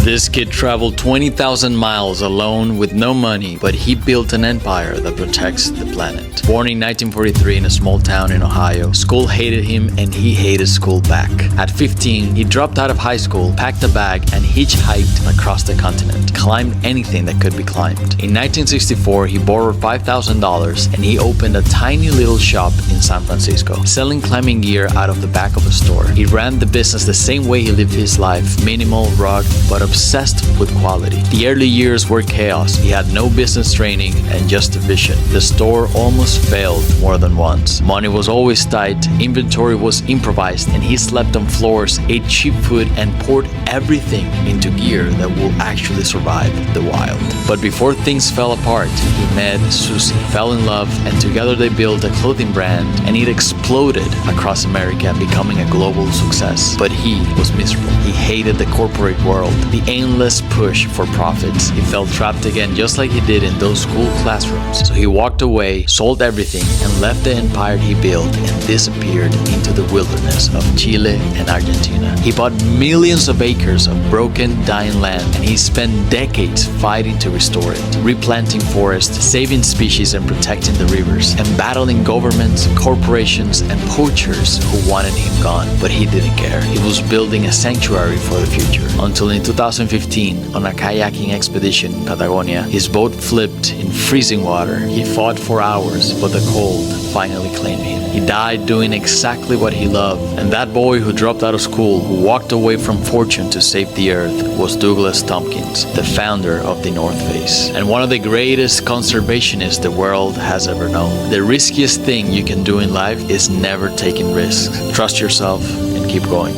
This kid traveled 20,000 miles alone with no money, but he built an empire that protects the planet. Born in 1943 in a small town in Ohio, school hated him and he hated school back. At 15, he dropped out of high school, packed a bag, and hitchhiked across the continent, climbed anything that could be climbed. In 1964, he borrowed $5,000 and he opened a tiny little shop in San Francisco, selling climbing gear out of the back of a store. He ran the business the same way he lived his life, minimal, rugged, but obsessed with quality. The early years were chaos. He had no business training and just a vision. The store almost failed more than once. Money was always tight, inventory was improvised, and he slept on floors, ate cheap food, and poured everything into gear that will actually survive the wild. But before things fell apart, he met Susie, fell in love, and together they built a clothing brand, and it exploded across America, becoming a global success. But he was miserable. He hated the corporate world, the endless push for profits. He felt trapped again, just like he did in those school classrooms. So he walked away, sold everything, and left the empire he built and disappeared into the wilderness of Chile and Argentina. He bought millions of acres of broken, dying land, and he spent decades fighting to restore it, replanting forests, saving species and protecting the rivers, and battling governments, corporations, and poachers who wanted him gone. But he didn't care. He was building a sanctuary for the future. Until in 2015, on a kayaking expedition in Patagonia, his boat flipped in freezing water. He fought for hours, but the cold finally claimed him. He died doing exactly what he loved. And that boy who dropped out of school, who walked away from fortune to save the earth, was Douglas Tompkins, the founder of the North Face, and one of the greatest conservationists the world has ever known. The riskiest thing you can do in life is never taking risks. Trust yourself and keep going.